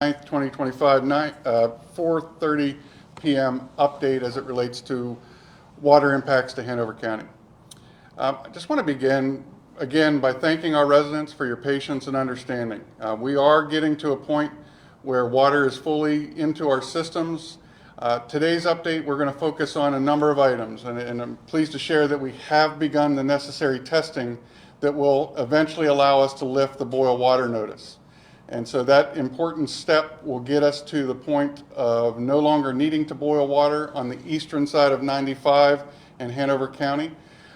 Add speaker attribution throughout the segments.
Speaker 1: 9th, 2025, 4:30 p.m. update as it relates to water impacts to Hanover County. I just want to begin again by thanking our residents for your patience and understanding. We are getting to a point where water is fully into our systems. Today's update, we're going to focus on a number of items, and I'm pleased to share that we have begun the necessary testing that will eventually allow us to lift the boil water notice. And so that important step will get us to the point of no longer needing to boil water on the eastern side of 95 in Hanover County.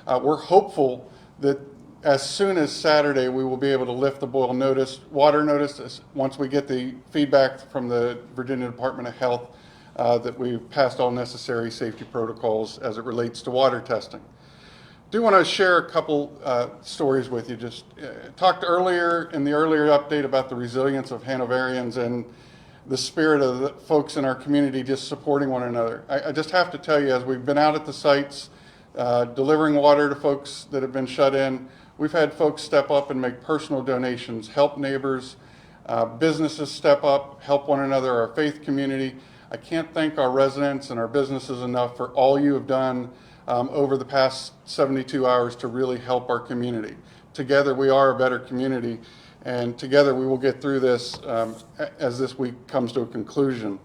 Speaker 1: We're hopeful that as soon as Saturday, we will be able to lift the water notice once we get the feedback from the Virginia Department of Health that we've passed all necessary safety protocols as it relates to water testing. I do want to share a couple stories with you. Just talked earlier in the earlier update about the resilience of Hanoverians and the spirit of the folks in our community just supporting one another. I just have to tell you, as we've been out at the sites delivering water to folks that have been shut in, we've had folks step up and make personal donations, help neighbors, businesses step up, help one another, our faith community. I can't thank our residents and our businesses enough for all you have done over the past 72 hours to really help our community. Together we are a better community, and together we will get through this as this week comes to a conclusion.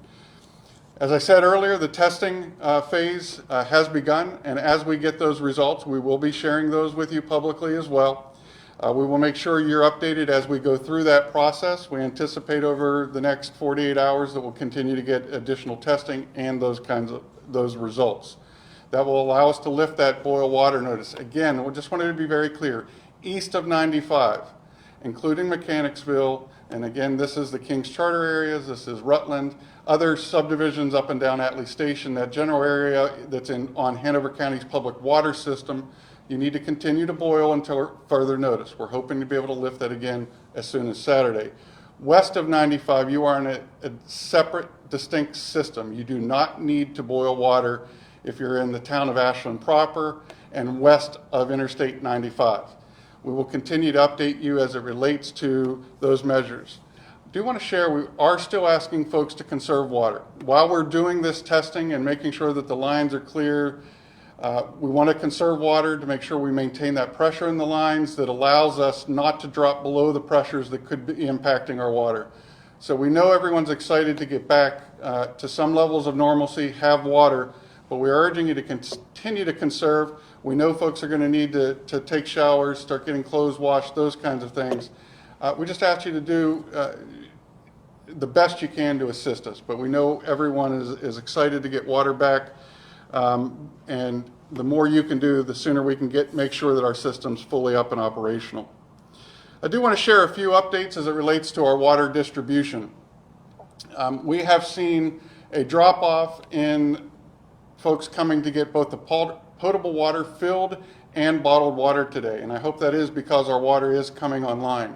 Speaker 1: As I said earlier, the testing phase has begun, and as we get those results, we will be sharing those with you publicly as well. We will make sure you're updated as we go through that process. We anticipate over the next 48 hours that we'll continue to get additional testing and those results. That will allow us to lift that boil water notice. Again, we just wanted to be very clear, east of 95, including Mechanicsville, and again, this is the Kings Charter areas, this is Rutland, other subdivisions up and down Atlee Station, that general area that's on Hanover County's public water system. You need to continue to boil until further notice. We're hoping to be able to lift that again as soon as Saturday. West of 95, you are in a separate, distinct system. You do not need to boil water if you're in the town of Ashland proper and west of Interstate 95. We will continue to update you as it relates to those measures. I do want to share, we are still asking folks to conserve water. While we're doing this testing and making sure that the lines are clear, we want to conserve water to make sure we maintain that pressure in the lines that allows us not to drop below the pressures that could be impacting our water. So we know everyone's excited to get back to some levels of normalcy, have water, but we're urging you to continue to conserve. We know folks are going to need to take showers, start getting clothes washed, those kinds of things. We just ask you to do the best you can to assist us, but we know everyone is excited to get water back, and the more you can do, the sooner we can make sure that our system's fully up and operational. I do want to share a few updates as it relates to our water distribution. We have seen a drop-off in folks coming to get both the potable water filled and bottled water today, and I hope that is because our water is coming online.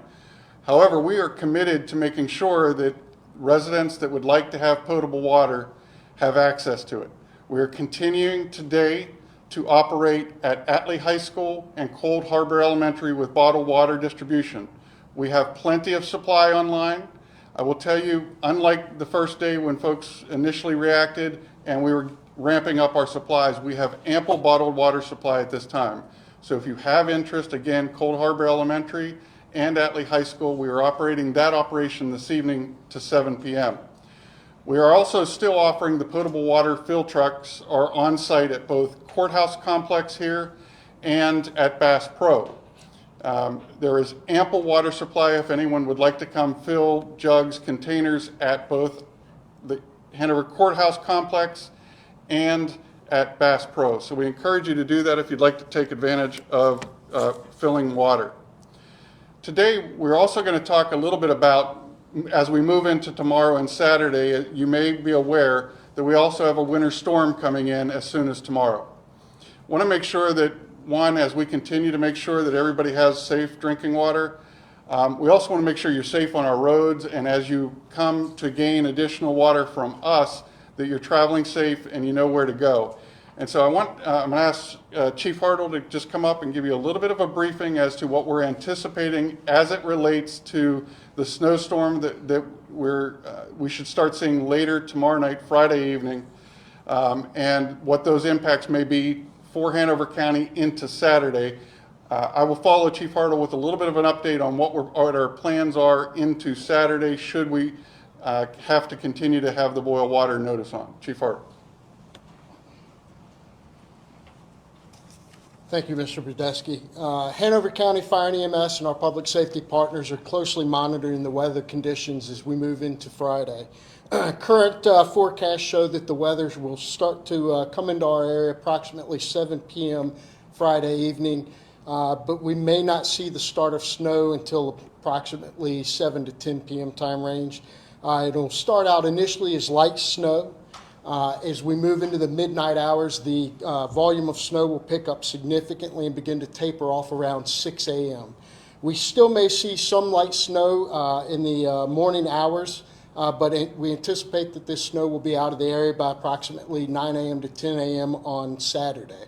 Speaker 1: However, we are committed to making sure that residents that would like to have potable water have access to it. We are continuing today to operate at Atlee High School and Cold Harbor Elementary with bottled water distribution. We have plenty of supply online. I will tell you, unlike the first day when folks initially reacted and we were ramping up our supplies, we have ample bottled water supply at this time. So if you have interest, again, Cold Harbor Elementary and Atlee High School, we are operating that operation this evening to 7 p.m. We are also still offering the potable water fill trucks are on site at both Courthouse Complex here and at Bass Pro. There is ample water supply if anyone would like to come fill jugs, containers at both the Hanover Courthouse Complex and at Bass Pro. So we encourage you to do that if you'd like to take advantage of filling water. Today, we're also going to talk a little bit about, as we move into tomorrow and Saturday, you may be aware that we also have a winter storm coming in as soon as tomorrow. I want to make sure that, one, as we continue to make sure that everybody has safe drinking water, we also want to make sure you're safe on our roads, and as you come to gain additional water from us, that you're traveling safe and you know where to go. And so I'm going to ask Chief Hartle to just come up and give you a little bit of a briefing as to what we're anticipating as it relates to the snowstorm that we should start seeing later tomorrow night, Friday evening, and what those impacts may be for Hanover County into Saturday. I will follow Chief Hartle with a little bit of an update on what our plans are into Saturday should we have to continue to have the boil water notice on. Chief Hartle.
Speaker 2: Thank you, Mr. Budesky. Hanover County Fire and EMS and our public safety partners are closely monitoring the weather conditions as we move into Friday. Current forecasts show that the weather will start to come into our area approximately 7 p.m. Friday evening, but we may not see the start of snow until approximately 7 to 10 p.m. time range. It'll start out initially as light snow. As we move into the midnight hours, the volume of snow will pick up significantly and begin to taper off around 6 a.m. We still may see some light snow in the morning hours, but we anticipate that this snow will be out of the area by approximately 9 a.m. to 10 a.m. on Saturday.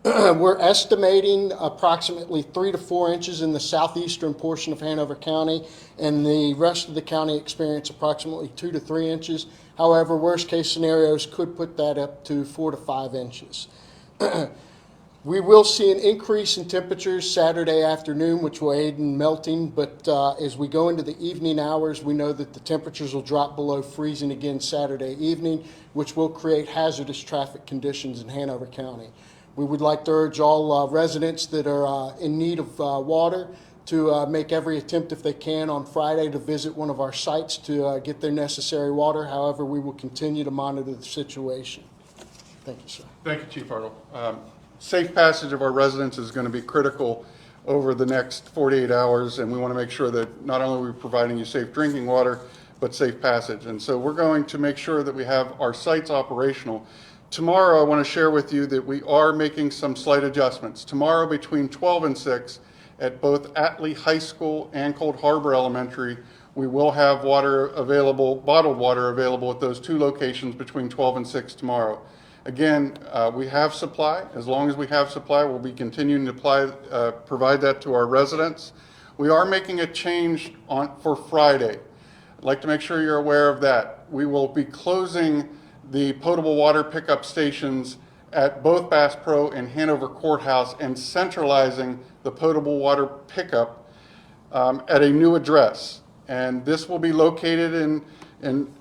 Speaker 2: We're estimating approximately 3 to 4 inches in the southeastern portion of Hanover County, and the rest of the county experience approximately 2 to 3 inches. However, worst case scenarios could put that up to 4 to 5 inches. We will see an increase in temperatures Saturday afternoon, which will aid in melting, but as we go into the evening hours, we know that the temperatures will drop below freezing again Saturday evening, which will create hazardous traffic conditions in Hanover County. We would like to urge all residents that are in need of water to make every attempt if they can on Friday to visit one of our sites to get their necessary water. However, we will continue to monitor the situation. Thank you, sir.
Speaker 1: Thank you, Chief Hartle. Safe passage of our residents is going to be critical over the next 48 hours, and we want to make sure that not only are we providing you safe drinking water, but safe passage. And so we're going to make sure that we have our sites operational. Tomorrow, I want to share with you that we are making some slight adjustments. Tomorrow, between 12 and 6, at both Atlee High School and Cold Harbor Elementary, we will have water available, bottled water available at those two locations between 12 and 6 tomorrow. Again, we have supply. As long as we have supply, we'll be continuing to provide that to our residents. We are making a change for Friday. I'd like to make sure you're aware of that. We will be closing the potable water pickup stations at both Bass Pro and Hanover Courthouse and centralizing the potable water pickup at a new address. And this will be located in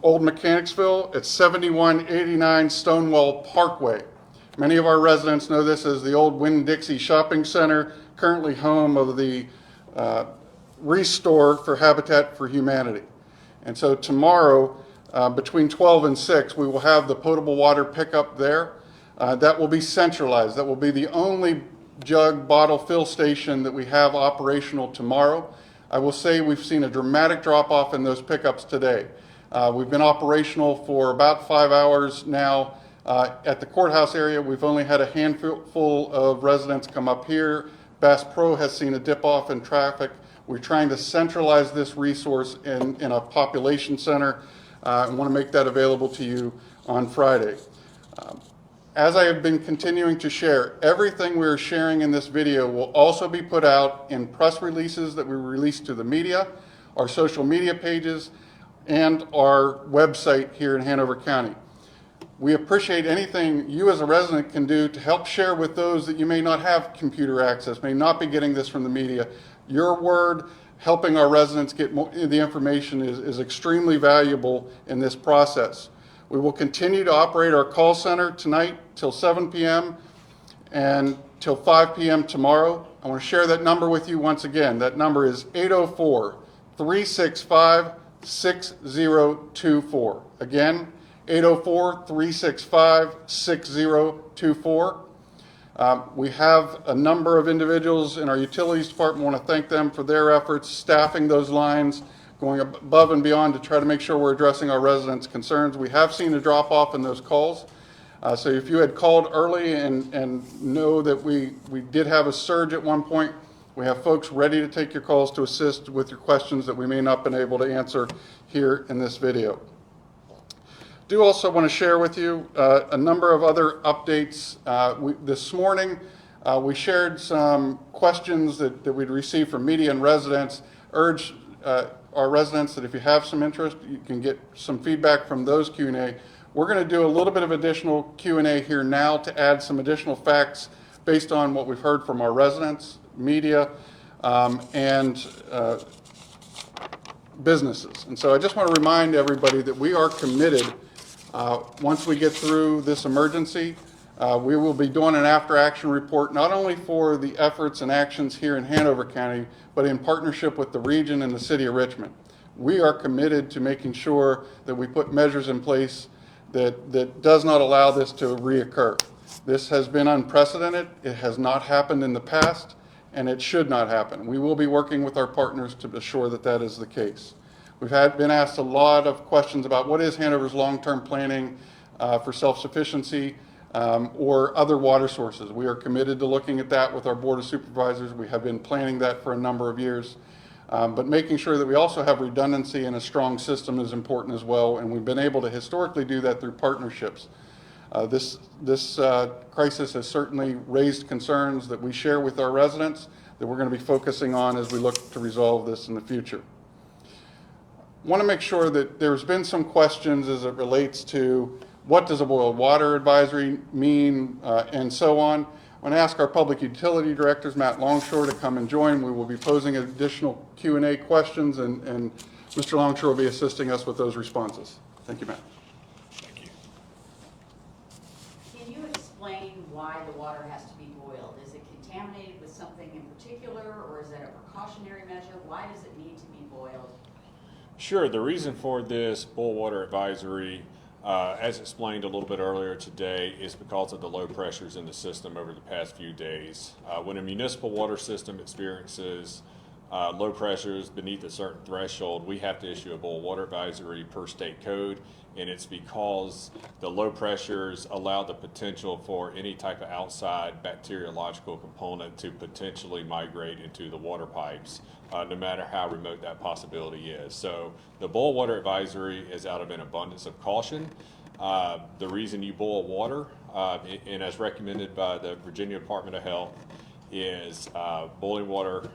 Speaker 1: Old Mechanicsville at 7189 Stonewall Parkway. Many of our residents know this as the old Winn-Dixie Shopping Center, currently home of the Restore for Habitat for Humanity. And so tomorrow, between 12 and 6, we will have the potable water pickup there. That will be centralized. That will be the only jug bottle fill station that we have operational tomorrow. I will say we've seen a dramatic drop off in those pickups today. We've been operational for about 5 hours now. At the courthouse area, we've only had a handful of residents come up here. Bass Pro has seen a dip off in traffic. We're trying to centralize this resource in a population center. I want to make that available to you on Friday. As I have been continuing to share, everything we're sharing in this video will also be put out in press releases that we release to the media, our social media pages, and our website here in Hanover County. We appreciate anything you as a resident can do to help share with those that you may not have computer access, may not be getting this from the media. Your word helping our residents get the information is extremely valuable in this process. We will continue to operate our call center tonight till 7 p.m. and till 5 p.m. tomorrow. I want to share that number with you once again. That number is 804-365-6024. Again, 804-365-6024. We have a number of individuals in our utilities department. I want to thank them for their efforts, staffing those lines, going above and beyond to try to make sure we're addressing our residents' concerns. We have seen a drop off in those calls. So if you had called early and know that we did have a surge at one point, we have folks ready to take your calls to assist with your questions that we may not have been able to answer here in this video. do also want to share with you a number of other updates. This morning, we shared some questions that we'd received from media and residents. Urge our residents that if you have some interest, you can get some feedback from those Q&A. We're going to do a little bit of additional Q&A here now to add some additional facts based on what we've heard from our residents, media, and businesses. And so I just want to remind everybody that we are committed, once we get through this emergency, we will be doing an after-action report, not only for the efforts and actions here in Hanover County, but in partnership with the region and the city of Richmond. We are committed to making sure that we put measures in place that does not allow this to reoccur. This has been unprecedented. It has not happened in the past, and it should not happen. We will be working with our partners to assure that that is the case. We've been asked a lot of questions about what is Hanover's long-term planning for self-sufficiency or other water sources. We are committed to looking at that with our Board of Supervisors. We have been planning that for a number of years. But making sure that we also have redundancy and a strong system is important as well, and we've been able to historically do that through partnerships. This crisis has certainly raised concerns that we share with our residents that we're going to be focusing on as we look to resolve this in the future. I want to make sure that there's been some questions as it relates to what does a boil water advisory mean and so on. I'm going to ask our public utility directors, Matt Longshore, to come and join. We will be posing additional Q&A questions, and Mr. Longshore will be assisting us with those responses. Thank you, Matt.
Speaker 3: Thank you.
Speaker 4: Can you explain why the water has to be boiled? Is it contaminated with something in particular, or is it a precautionary measure? Why does it need to be boiled?
Speaker 3: Sure. The reason for this boil water advisory, as explained a little bit earlier today, is because of the low pressures in the system over the past few days. When a municipal water system experiences low pressures beneath a certain threshold, we have to issue a boil water advisory per state code, and it's because the low pressures allow the potential for any type of outside bacteriological component to potentially migrate into the water pipes, no matter how remote that possibility is. So the boil water advisory is out of an abundance of caution. The reason you boil water, and as recommended by the Virginia Department of Health, is boiling water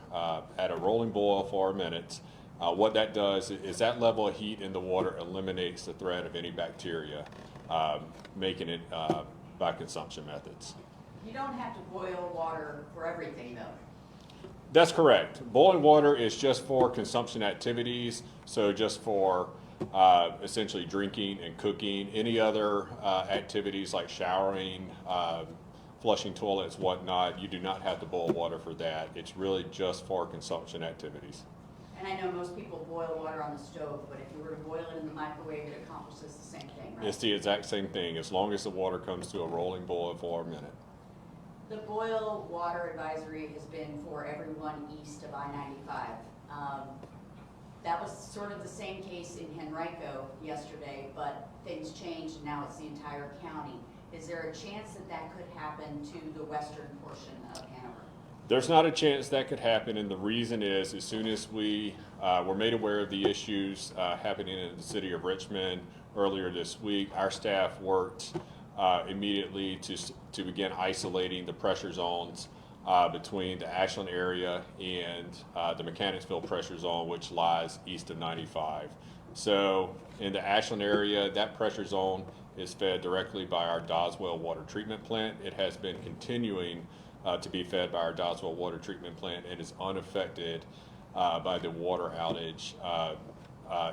Speaker 3: at a rolling boil for a minute. What that does is that level of heat in the water eliminates the threat of any bacteria, making it by consumption methods.
Speaker 4: You don't have to boil water for everything, though.
Speaker 3: That's correct. Boiling water is just for consumption activities, so just for essentially drinking and cooking. Any other activities like showering, flushing toilets, whatnot, you do not have to boil water for that. It's really just for consumption activities.
Speaker 4: And I know most people boil water on the stove, but if you were to boil it in the microwave, it accomplishes the same thing, right?
Speaker 3: It's the exact same thing, as long as the water comes to a rolling boil for a minute.
Speaker 4: The boil water advisory has been for everyone east of I-95. That was sort of the same case in Henrico yesterday, but things changed and now it's the entire county. Is there a chance that that could happen to the western portion of Hanover?
Speaker 3: There's not a chance that could happen, and the reason is as soon as we were made aware of the issues happening in the city of Richmond earlier this week, our staff worked immediately to begin isolating the pressure zones between the Ashland area and the Mechanicsville pressure zone, which lies east of 95. So in the Ashland area, that pressure zone is fed directly by our Doswell water treatment plant. It has been continuing to be fed by our Doswell water treatment plant and is unaffected by the water outage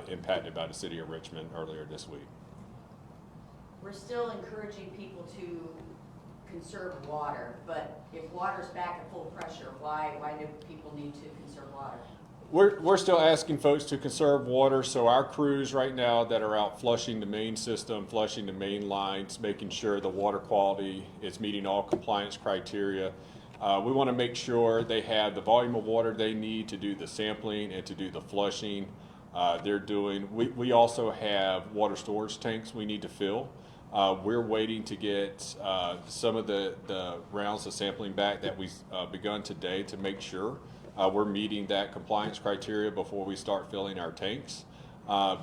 Speaker 3: impacted by the city of Richmond earlier this week.
Speaker 4: We're still encouraging people to conserve water, but if water's back at full pressure, why do people need to conserve water?
Speaker 3: We're still asking folks to conserve water, so our crews right now that are out flushing the main system, flushing the main lines, making sure the water quality is meeting all compliance criteria. We want to make sure they have the volume of water they need to do the sampling and to do the flushing. We also have water storage tanks we need to fill. We're waiting to get some of the rounds of sampling back that we've begun today to make sure we're meeting that compliance criteria before we start filling our tanks.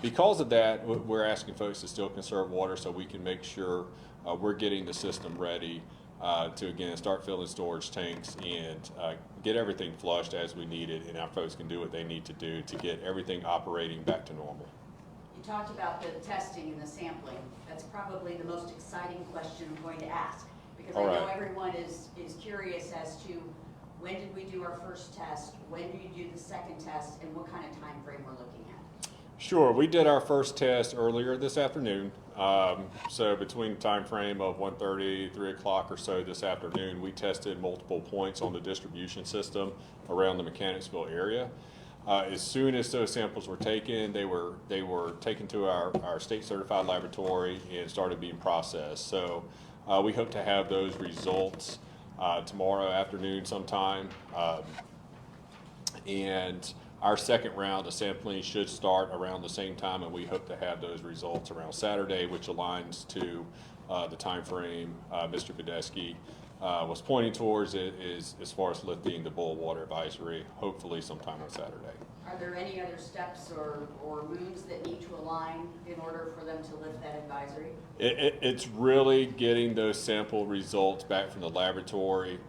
Speaker 3: Because of that, we're asking folks to still conserve water so we can make sure we're getting the system ready to, again, start filling storage tanks and get everything flushed as we need it, and our folks can do what they need to do to get everything operating back to normal.
Speaker 4: You talked about the testing and the sampling. That's probably the most exciting question I'm going to ask, because I know everyone is curious as to when did we do our first test, when do you do the second test, and what kind of time frame we're looking at?
Speaker 3: Sure, we did our first test earlier this afternoon. So between the time frame of 1:30, 3 o'clock or so this afternoon, we tested multiple points on the distribution system around the Mechanicsville area. As soon as those samples were taken, they were taken to our state certified laboratory and started being processed. So we hope to have those results tomorrow afternoon sometime. And our second round of sampling should start around the same time, and we hope to have those results around Saturday, which aligns to the time frame Mr. Badesky was pointing towards it, is as far as lifting the boil water advisory, hopefully sometime on Saturday.
Speaker 4: Are there any other steps or moves that need to align in order for them to lift that advisory?
Speaker 3: It's really getting those sample results back from the laboratory,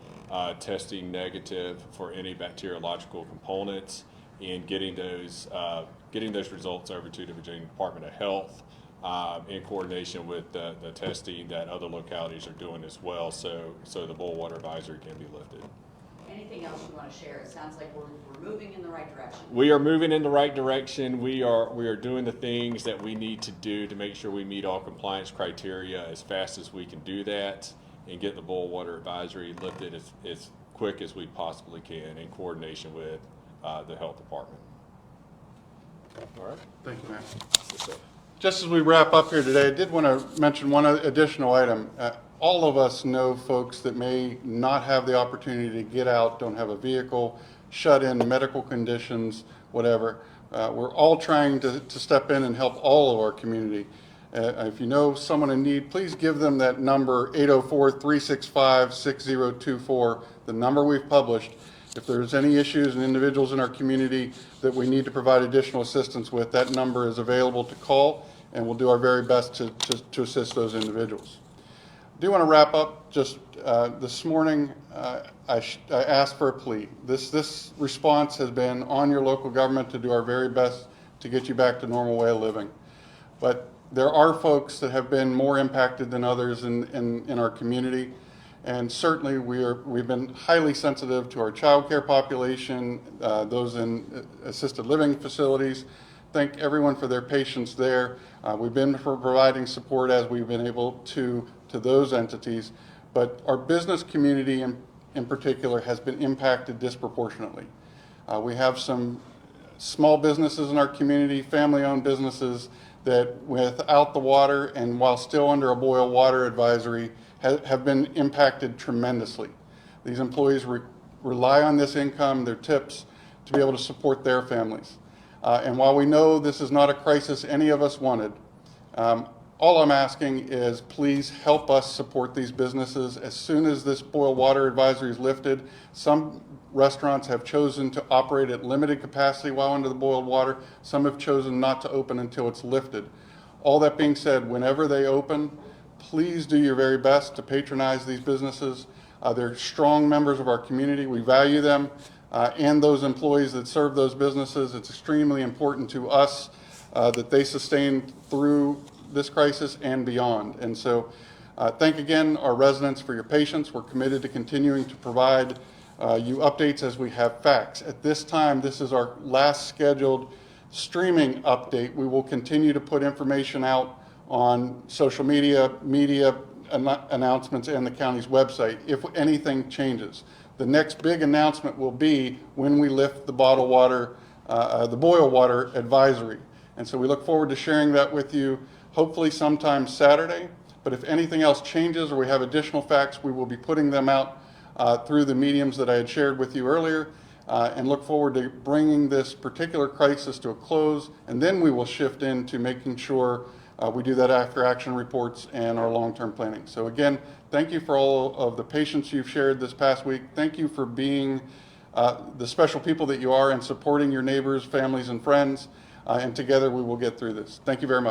Speaker 3: testing negative for any bacteriological components, and getting those results over to the Virginia Department of Health in coordination with the testing that other localities are doing as well, so the boil water advisory can be lifted.
Speaker 4: Anything else you want to share? It sounds like we're moving in the right direction.
Speaker 3: We are moving in the right direction. We are doing the things that we need to do to make sure we meet all compliance criteria as fast as we can do that and get the boil water advisory lifted as quick as we possibly can in coordination with the health department. All right.
Speaker 1: Thank you, Matt.
Speaker 3: Yes, sir.
Speaker 1: Just as we wrap up here today, I did want to mention one additional item. All of us know folks that may not have the opportunity to get out, don't have a vehicle, shut in, medical conditions, whatever. We're all trying to step in and help all of our community. If you know someone in need, please give them that number, 804-365-6024, the number we've published. If there's any issues and individuals in our community that we need to provide additional assistance with, that number is available to call, and we'll do our very best to assist those individuals. I do want to wrap up. Just this morning, I asked for a plea. This response has been on your local government to do our very best to get you back to normal way of living. But there are folks that have been more impacted than others in our community. And certainly we've been highly sensitive to our child care population, those in assisted living facilities. Thank everyone for their patience there. We've been providing support as we've been able to those entities, but our business community in particular has been impacted disproportionately. We have some small businesses in our community, family-owned businesses, that without the water and while still under a boil water advisory have been impacted tremendously. These employees rely on this income, their tips, to be able to support their families. And while we know this is not a crisis any of us wanted, all I'm asking is please help us support these businesses. As soon as this boil water advisory is lifted, some restaurants have chosen to operate at limited capacity while under the boiled water. Some have chosen not to open until it's lifted. All that being said, whenever they open, please do your very best to patronize these businesses. They're strong members of our community. We value them and those employees that serve those businesses. It's extremely important to us that they sustain through this crisis and beyond. And so thank again our residents for your patience. We're committed to continuing to provide you updates as we have facts. At this time, this is our last scheduled streaming update. We will continue to put information out on social media announcements, and the county's website if anything changes. The next big announcement will be when we lift the bottled water, the boil water advisory. And so we look forward to sharing that with you, hopefully sometime Saturday. But if anything else changes or we have additional facts, we will be putting them out through the mediums that I had shared with you earlier, and look forward to bringing this particular crisis to a close. And then we will shift into making sure we do that after action reports and our long-term planning. So again, thank you for all of the patience you've shared this past week. Thank you for being the special people that you are and supporting your neighbors, families, and friends. and together we will get through this. Thank you very much.